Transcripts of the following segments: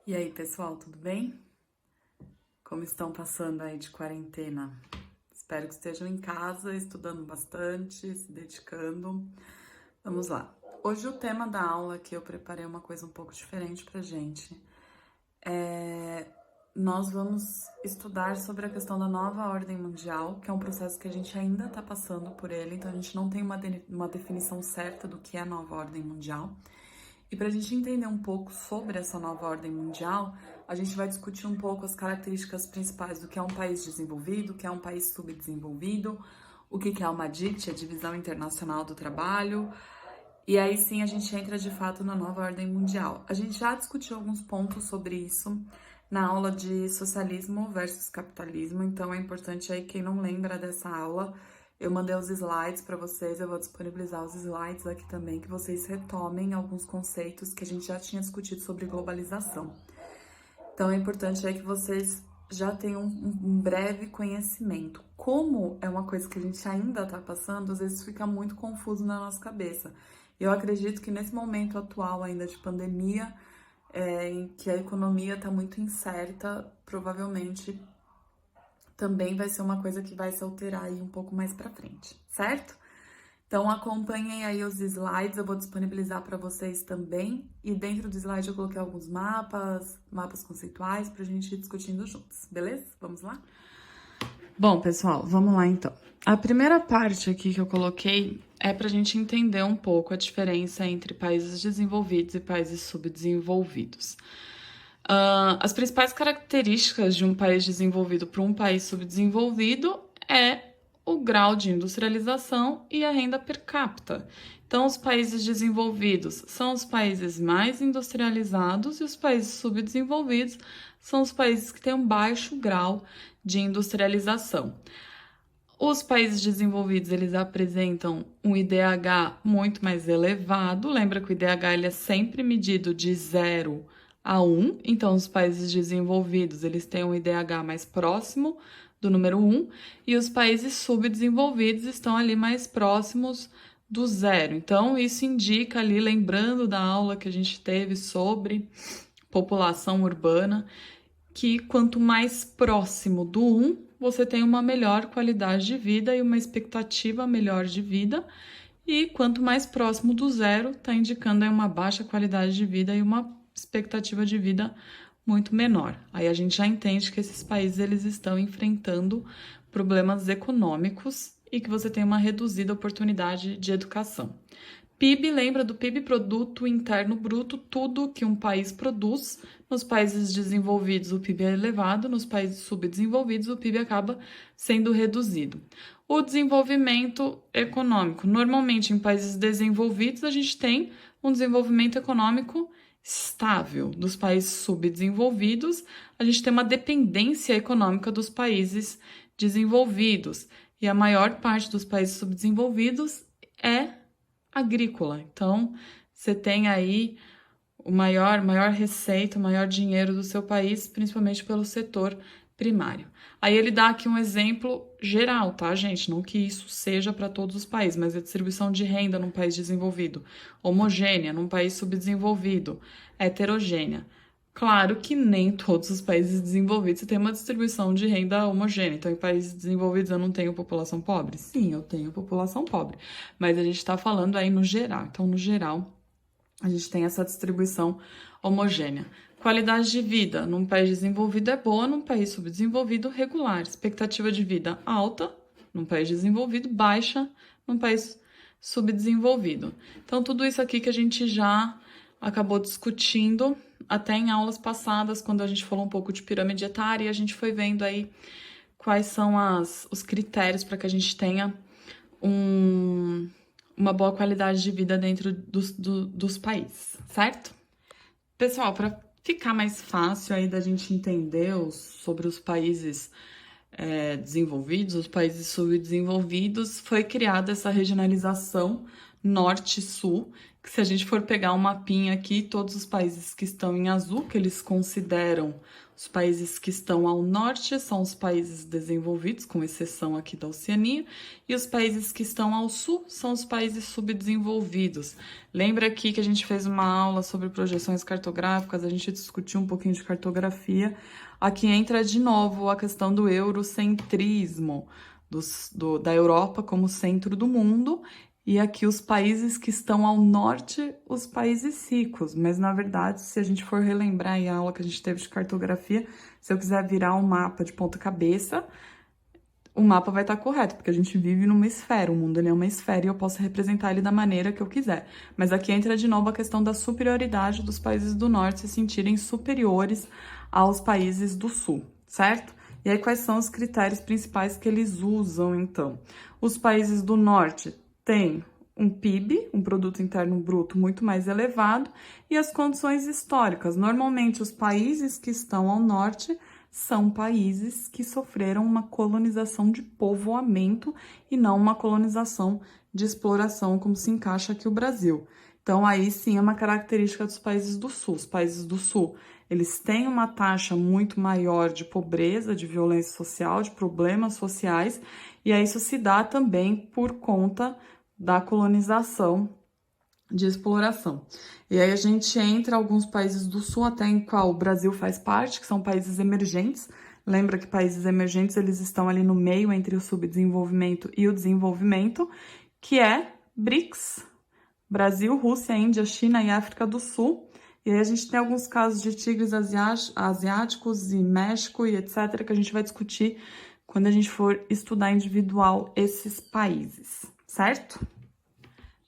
E aí, pessoal, tudo bem? Como estão passando aí de quarentena? Espero que estejam em casa, estudando bastante, se dedicando. Vamos lá. Hoje o tema da aula que eu preparei uma coisa um pouco diferente pra gente. Nós vamos estudar sobre a questão da nova ordem mundial, que é um processo que a gente ainda está passando por ele, então a gente não tem uma definição certa do que é a nova ordem mundial. E para a gente entender um pouco sobre essa nova ordem mundial, a gente vai discutir um pouco as características principais do que é um país desenvolvido, o que é um país subdesenvolvido, o que é uma DIT, a Divisão Internacional do Trabalho, e aí sim a gente entra de fato na nova ordem mundial. A gente já discutiu alguns pontos sobre isso na aula de socialismo versus capitalismo, então é importante aí quem não lembra dessa aula, eu mandei os slides para vocês, eu vou disponibilizar os slides aqui também, que vocês retomem alguns conceitos que a gente já tinha discutido sobre globalização. Então é importante aí que vocês já tenham um breve conhecimento. Como é uma coisa que a gente ainda está passando, às vezes fica muito confuso na nossa cabeça. Eu acredito que nesse momento atual ainda de pandemia, em que a economia está muito incerta, provavelmente também vai ser uma coisa que vai se alterar aí um pouco mais para frente, certo? Então acompanhem aí os slides, eu vou disponibilizar para vocês também. E dentro do slide eu coloquei alguns mapas conceituais para a gente ir discutindo juntos, beleza? Vamos lá? Bom, pessoal, vamos lá então. A primeira parte aqui que eu coloquei é para a gente entender um pouco a diferença entre países desenvolvidos e países subdesenvolvidos. As principais características de um país desenvolvido para um país subdesenvolvido é o grau de industrialização e a renda per capita. Então, os países desenvolvidos são os países mais industrializados e os países subdesenvolvidos são os países que têm um baixo grau de industrialização. Os países desenvolvidos, eles apresentam um IDH muito mais elevado. Lembra que o IDH ele é sempre medido de 0 a 1. Então, os países desenvolvidos, eles têm um IDH mais próximo do número 1. E os países subdesenvolvidos estão ali mais próximos do 0. Então, isso indica ali, lembrando da aula que a gente teve sobre população urbana, que quanto mais próximo do 1, você tem uma melhor qualidade de vida e uma expectativa melhor de vida, e quanto mais próximo do 0, está indicando aí uma baixa qualidade de vida e uma expectativa de vida muito menor. Aí a gente já entende que esses países eles estão enfrentando problemas econômicos e que você tem uma reduzida oportunidade de educação. PIB, lembra do PIB, Produto Interno Bruto, tudo que um país produz. Nos países desenvolvidos o PIB é elevado, nos países subdesenvolvidos o PIB acaba sendo reduzido. O desenvolvimento econômico. Normalmente em países desenvolvidos a gente tem um desenvolvimento econômico estável. Dos países subdesenvolvidos a gente tem uma dependência econômica dos países desenvolvidos. E a maior parte dos países subdesenvolvidos é agrícola. Então, você tem aí o maior receita, o maior dinheiro do seu país, principalmente pelo setor primário. Aí ele dá aqui um exemplo geral, tá, gente? Não que isso seja para todos os países, mas a distribuição de renda num país desenvolvido, homogênea, num país subdesenvolvido, heterogênea. Claro que nem todos os países desenvolvidos têm uma distribuição de renda homogênea. Então, em países desenvolvidos eu não tenho população pobre? Sim, eu tenho população pobre. Mas a gente está falando aí no geral. Então, no geral, a gente tem essa distribuição homogênea. Qualidade de vida num país desenvolvido é boa, num país subdesenvolvido, regular. Expectativa de vida alta num país desenvolvido, baixa num país subdesenvolvido. Então, tudo isso aqui que a gente já acabou discutindo até em aulas passadas, quando a gente falou um pouco de pirâmide etária, a gente foi vendo aí quais são os critérios para que a gente tenha uma boa qualidade de vida dentro dos países, certo? Pessoal, para ficar mais fácil aí da gente entender sobre os países desenvolvidos, os países subdesenvolvidos, foi criada essa regionalização norte e sul, que se a gente for pegar um mapinha aqui, todos os países que estão em azul, que eles consideram os países que estão ao norte, são os países desenvolvidos, com exceção aqui da Oceania, e os países que estão ao sul são os países subdesenvolvidos. Lembra aqui que a gente fez uma aula sobre projeções cartográficas, a gente discutiu um pouquinho de cartografia. Aqui entra de novo a questão do eurocentrismo, da Europa como centro do mundo, e aqui os países que estão ao norte, os países ricos. Mas, na verdade, se a gente for relembrar em aula que a gente teve de cartografia, se eu quiser virar um mapa de ponta cabeça, o mapa vai estar correto, porque a gente vive numa esfera, o mundo ele é uma esfera e eu posso representar ele da maneira que eu quiser. Mas aqui entra de novo a questão da superioridade dos países do norte se sentirem superiores aos países do sul, certo? E aí, quais são os critérios principais que eles usam, então? Os países do norte têm um PIB, um produto interno bruto, muito mais elevado, e as condições históricas. Normalmente, os países que estão ao norte são países que sofreram uma colonização de povoamento e não uma colonização de exploração, como se encaixa aqui o Brasil. Então, aí sim é uma característica dos países do sul. Os países do sul, eles têm uma taxa muito maior de pobreza, de violência social, de problemas sociais, e aí isso se dá também por conta da colonização de exploração. E aí a gente entra alguns países do sul, até em qual o Brasil faz parte, que são países emergentes. Lembra que países emergentes, eles estão ali no meio entre o subdesenvolvimento e o desenvolvimento, que é BRICS, Brasil, Rússia, Índia, China e África do Sul. E aí a gente tem alguns casos de tigres asiáticos e México e etc, que a gente vai discutir quando a gente for estudar individual esses países, certo?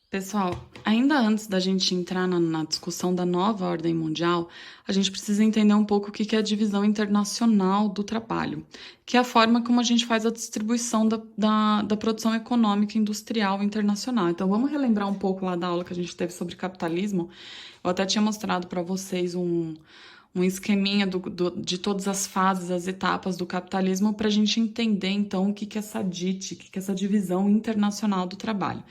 Pessoal, ainda antes da gente entrar na discussão da nova ordem mundial, a gente precisa entender um pouco o que é a divisão internacional do trabalho, que é a forma como a gente faz a distribuição da produção econômica e industrial internacional. Então, vamos relembrar um pouco lá da aula que a gente teve sobre capitalismo. Eu até tinha mostrado para vocês um esqueminha de todas as fases, as etapas do capitalismo, para a gente entender, então, o que é essa DIT, o que é essa divisão internacional do trabalho.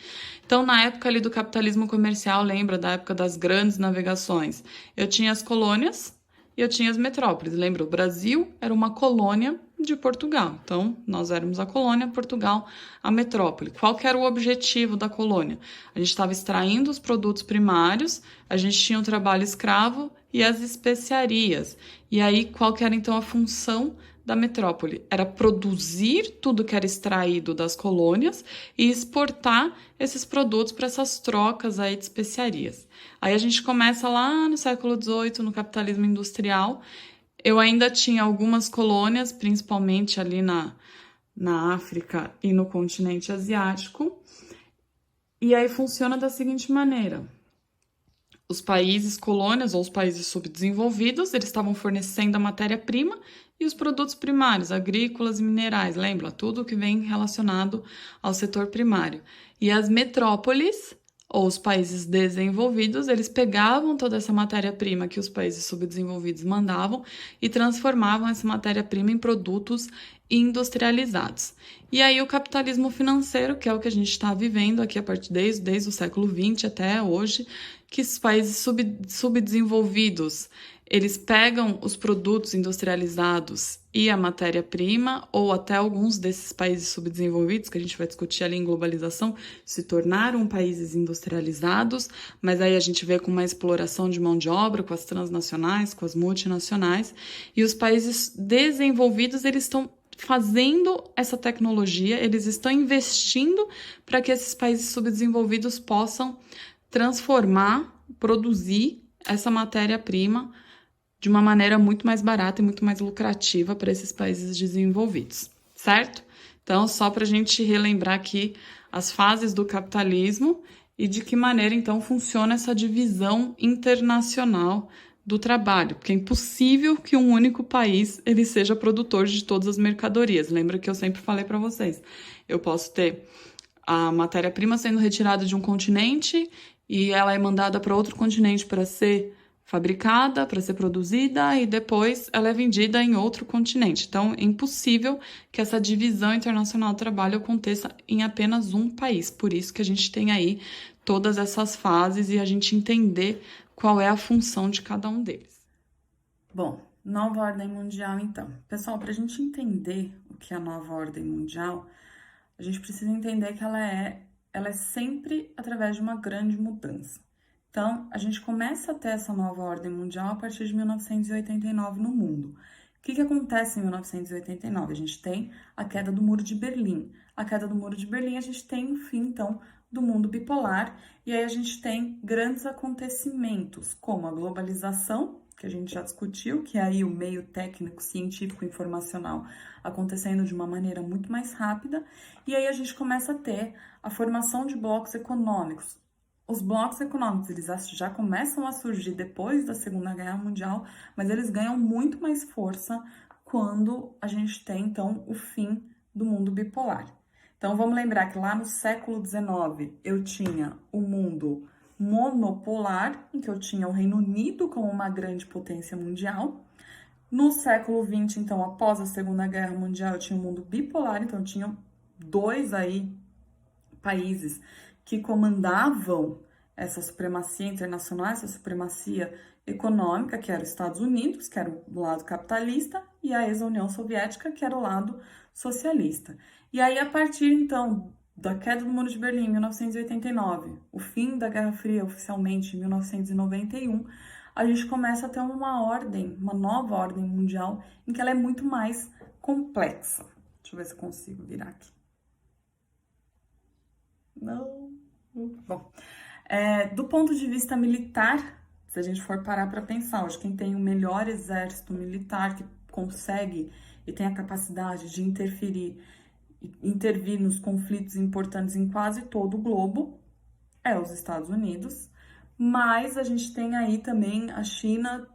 Então, na época ali do capitalismo comercial, lembra da época das grandes navegações? Eu tinha as colônias e eu tinha as metrópoles. Lembra? O Brasil era uma colônia de Portugal. Então, nós éramos a colônia, Portugal, a metrópole. Qual que era o objetivo da colônia? A gente estava extraindo os produtos primários, a gente tinha o trabalho escravo e as especiarias. E aí, qual que era, então, a função da metrópole? Era produzir tudo que era extraído das colônias e exportar esses produtos para essas trocas aí de especiarias. Aí a gente começa lá no século XVIII, no capitalismo industrial. Eu ainda tinha algumas colônias, principalmente ali na África e no continente asiático. E aí funciona da seguinte maneira. Os países colônias ou os países subdesenvolvidos, eles estavam fornecendo a matéria-prima e os produtos primários, agrícolas e minerais, lembra? Tudo que vem relacionado ao setor primário. E as metrópoles, ou os países desenvolvidos, eles pegavam toda essa matéria-prima que os países subdesenvolvidos mandavam e transformavam essa matéria-prima em produtos industrializados. E aí o capitalismo financeiro, que é o que a gente está vivendo aqui a partir desde o século XX até hoje, que os países subdesenvolvidos, eles pegam os produtos industrializados e a matéria-prima, ou até alguns desses países subdesenvolvidos, que a gente vai discutir ali em globalização, se tornaram países industrializados, mas aí a gente vê com uma exploração de mão de obra, com as transnacionais, com as multinacionais, e os países desenvolvidos, eles estão fazendo essa tecnologia, eles estão investindo para que esses países subdesenvolvidos possam transformar, produzir essa matéria-prima de uma maneira muito mais barata e muito mais lucrativa para esses países desenvolvidos, certo? Então, só para a gente relembrar aqui as fases do capitalismo e de que maneira, então, funciona essa divisão internacional do trabalho, porque é impossível que um único país ele seja produtor de todas as mercadorias. Lembra que eu sempre falei para vocês, eu posso ter a matéria-prima sendo retirada de um continente e ela é mandada para outro continente para ser fabricada para ser produzida e depois ela é vendida em outro continente. Então, é impossível que essa divisão internacional do trabalho aconteça em apenas um país. Por isso que a gente tem aí todas essas fases e a gente entender qual é a função de cada um deles. Bom, nova ordem mundial, então. Pessoal, para a gente entender o que é a nova ordem mundial, a gente precisa entender que ela é sempre através de uma grande mudança. Então, a gente começa a ter essa nova ordem mundial a partir de 1989 no mundo. O que acontece em 1989? A gente tem a queda do Muro de Berlim. A queda do Muro de Berlim, a gente tem o fim, então, do mundo bipolar. E aí a gente tem grandes acontecimentos, como a globalização, que a gente já discutiu, que é aí o meio técnico, científico, informacional acontecendo de uma maneira muito mais rápida. E aí a gente começa a ter a formação de blocos econômicos. Os blocos econômicos, eles já começam a surgir depois da Segunda Guerra Mundial, mas eles ganham muito mais força quando a gente tem, então, o fim do mundo bipolar. Então, vamos lembrar que lá no século XIX, eu tinha o mundo monopolar, em que eu tinha o Reino Unido como uma grande potência mundial. No século XX, então, após a Segunda Guerra Mundial, eu tinha o mundo bipolar, então eu tinha dois aí países que comandavam essa supremacia internacional, essa supremacia econômica, que era os Estados Unidos, que era o lado capitalista, e a ex-União Soviética, que era o lado socialista. E aí, a partir, então, da queda do Muro de Berlim em 1989, o fim da Guerra Fria oficialmente em 1991, a gente começa a ter uma nova ordem mundial, em que ela é muito mais complexa. Deixa eu ver se eu consigo virar aqui. Não. Bom, do ponto de vista militar, se a gente for parar para pensar, hoje quem tem o melhor exército militar, que consegue e tem a capacidade de intervir nos conflitos importantes em quase todo o globo, é os Estados Unidos. Mas a gente tem aí também a China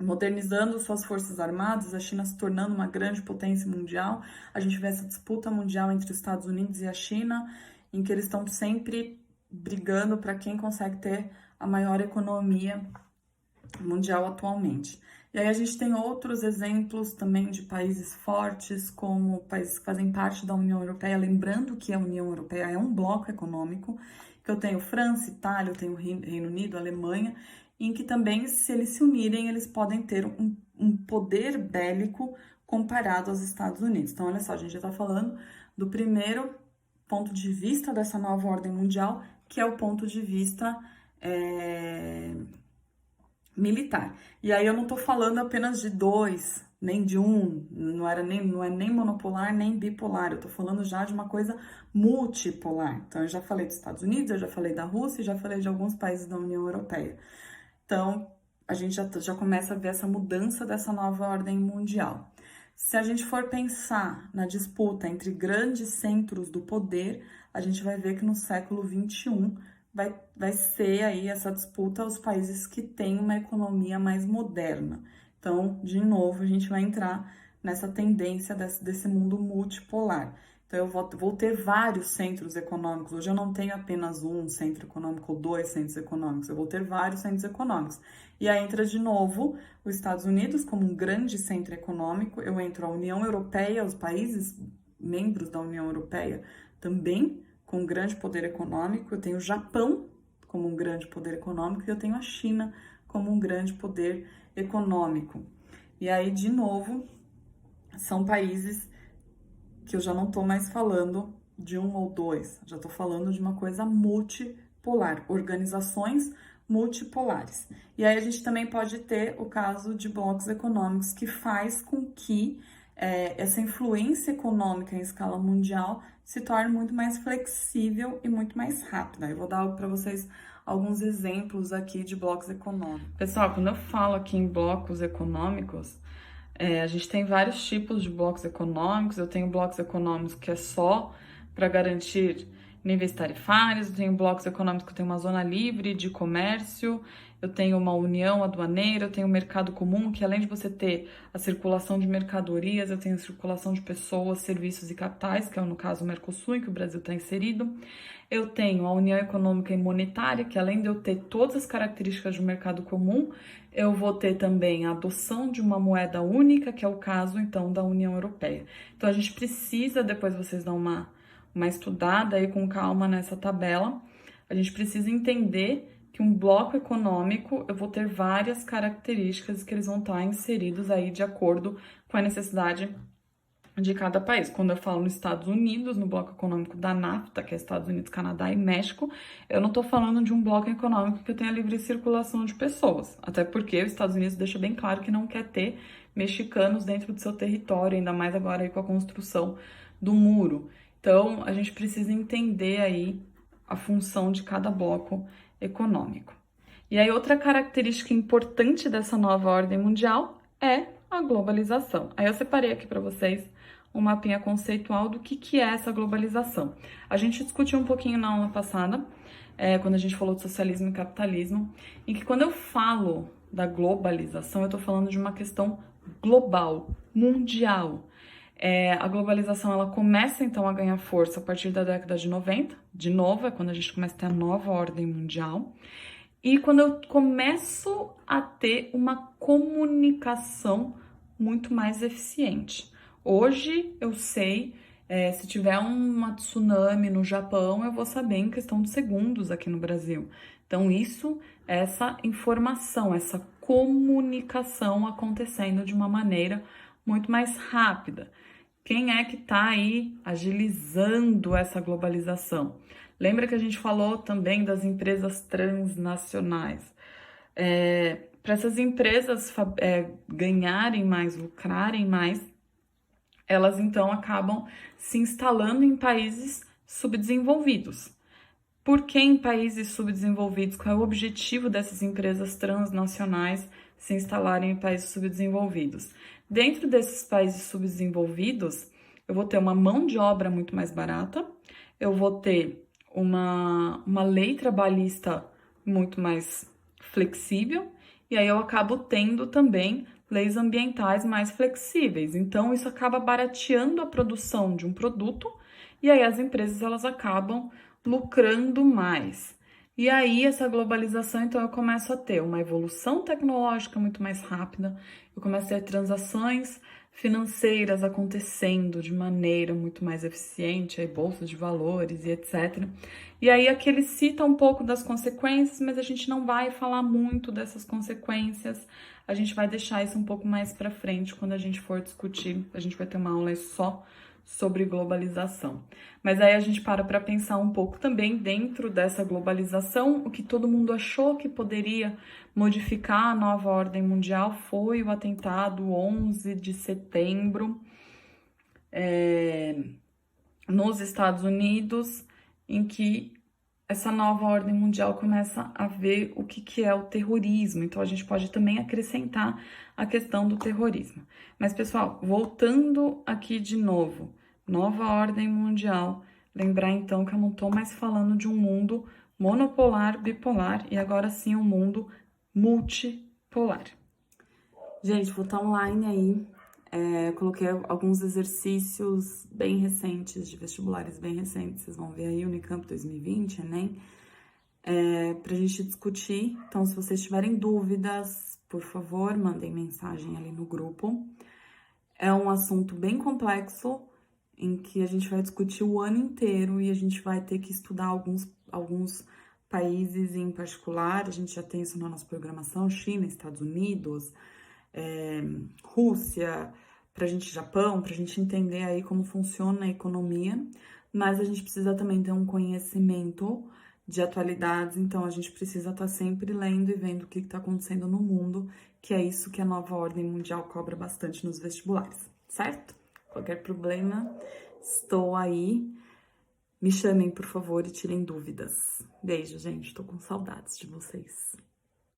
modernizando suas forças armadas, a China se tornando uma grande potência mundial. A gente vê essa disputa mundial entre os Estados Unidos e a China, em que eles estão sempre brigando para quem consegue ter a maior economia mundial atualmente. E aí a gente tem outros exemplos também de países fortes, como países que fazem parte da União Europeia, lembrando que a União Europeia é um bloco econômico, que eu tenho França, Itália, eu tenho Reino Unido, Alemanha, em que também, se eles se unirem, eles podem ter um poder bélico comparado aos Estados Unidos. Então, olha só, a gente já está falando do primeiro ponto de vista dessa nova ordem mundial, que é o ponto de vista militar. E aí eu não tô falando apenas de dois, nem de um, não é nem monopolar, nem bipolar, eu tô falando já de uma coisa multipolar. Então eu já falei dos Estados Unidos, eu já falei da Rússia, já falei de alguns países da União Europeia. Então a gente já começa a ver essa mudança dessa nova ordem mundial. Se a gente for pensar na disputa entre grandes centros do poder, a gente vai ver que no século XXI vai ser aí essa disputa aos países que têm uma economia mais moderna. Então, de novo, a gente vai entrar nessa tendência desse mundo multipolar. Então, eu vou ter vários centros econômicos. Hoje eu não tenho apenas um centro econômico ou dois centros econômicos, eu vou ter vários centros econômicos. E aí entra de novo os Estados Unidos como um grande centro econômico, eu entro a União Europeia, os países membros da União Europeia também com um grande poder econômico, eu tenho o Japão como um grande poder econômico e eu tenho a China como um grande poder econômico. E aí, de novo, são países que eu já não estou mais falando de um ou dois, já estou falando de uma coisa multipolar, organizações multipolares. E aí a gente também pode ter o caso de blocos econômicos que faz com que essa influência econômica em escala mundial se torne muito mais flexível e muito mais rápida. Eu vou dar para vocês alguns exemplos aqui de blocos econômicos. Pessoal, quando eu falo aqui em blocos econômicos, a gente tem vários tipos de blocos econômicos. Eu tenho blocos econômicos que é só para garantir níveis tarifários, eu tenho blocos econômicos que tem uma zona livre de comércio, eu tenho uma união aduaneira, eu tenho um mercado comum, que além de você ter a circulação de mercadorias, eu tenho a circulação de pessoas, serviços e capitais, que é no caso o Mercosul, em que o Brasil está inserido. Eu tenho a União Econômica e Monetária, que além de eu ter todas as características de um mercado comum, eu vou ter também a adoção de uma moeda única, que é o caso, então, da União Europeia. Então, a gente precisa, depois vocês dão uma estudada aí com calma nessa tabela, a gente precisa entender que um bloco econômico, eu vou ter várias características que eles vão estar inseridos aí de acordo com a necessidade de cada país. Quando eu falo nos Estados Unidos, no bloco econômico da NAFTA, que é Estados Unidos, Canadá e México, eu não estou falando de um bloco econômico que tenha livre circulação de pessoas, até porque os Estados Unidos deixa bem claro que não quer ter mexicanos dentro do seu território, ainda mais agora aí com a construção do muro. Então, a gente precisa entender aí a função de cada bloco econômico. E aí, outra característica importante dessa nova ordem mundial é a globalização. Aí eu separei aqui para vocês um mapinha conceitual do que é essa globalização. A gente discutiu um pouquinho na aula passada, quando a gente falou de socialismo e capitalismo, em que quando eu falo da globalização, eu estou falando de uma questão global, mundial. A globalização ela começa então a ganhar força a partir da década de 90, de novo, é quando a gente começa a ter a nova ordem mundial. E quando eu começo a ter uma comunicação muito mais eficiente. Hoje eu sei, se tiver uma tsunami no Japão, eu vou saber em questão de segundos aqui no Brasil. Então, essa informação, essa comunicação acontecendo de uma maneira muito mais rápida. Quem é que está aí agilizando essa globalização? Lembra que a gente falou também das empresas transnacionais? Para essas empresas ganharem mais, lucrarem mais, elas então acabam se instalando em países subdesenvolvidos. Por que em países subdesenvolvidos? Qual é o objetivo dessas empresas transnacionais se instalarem em países subdesenvolvidos? Dentro desses países subdesenvolvidos, eu vou ter uma mão de obra muito mais barata, eu vou ter uma lei trabalhista muito mais flexível, e aí eu acabo tendo também leis ambientais mais flexíveis. Então, isso acaba barateando a produção de um produto, e aí as empresas elas acabam lucrando mais. E aí, essa globalização, então, eu começo a ter uma evolução tecnológica muito mais rápida, eu começo a ter transações financeiras acontecendo de maneira muito mais eficiente, aí bolsas de valores e etc. E aí, aqui ele cita um pouco das consequências, mas a gente não vai falar muito dessas consequências, a gente vai deixar isso um pouco mais para frente, quando a gente for discutir, a gente vai ter uma aula só sobre globalização. Mas aí a gente para pensar um pouco também dentro dessa globalização, o que todo mundo achou que poderia modificar a nova ordem mundial foi o atentado 11 de setembro nos Estados Unidos, em que essa nova ordem mundial começa a ver o que é o terrorismo. Então, a gente pode também acrescentar a questão do terrorismo. Mas, pessoal, voltando aqui de novo, nova ordem mundial. Lembrar, então, que eu não estou mais falando de um mundo monopolar, bipolar, e agora sim um mundo multipolar. Gente, vou estar online aí. Coloquei alguns exercícios bem recentes, de vestibulares bem recentes, vocês vão ver aí, Unicamp 2020, Enem, pra gente discutir. Então, se vocês tiverem dúvidas, por favor, mandem mensagem ali no grupo. É um assunto bem complexo, em que a gente vai discutir o ano inteiro e a gente vai ter que estudar alguns países em particular. A gente já tem isso na nossa programação, China, Estados Unidos, Rússia, Japão, pra gente entender aí como funciona a economia, mas a gente precisa também ter um conhecimento de atualidades, então a gente precisa estar sempre lendo e vendo o que está acontecendo no mundo, que é isso que a nova ordem mundial cobra bastante nos vestibulares, certo? Qualquer problema, estou aí. Me chamem, por favor, e tirem dúvidas. Beijo, gente. Tô com saudades de vocês.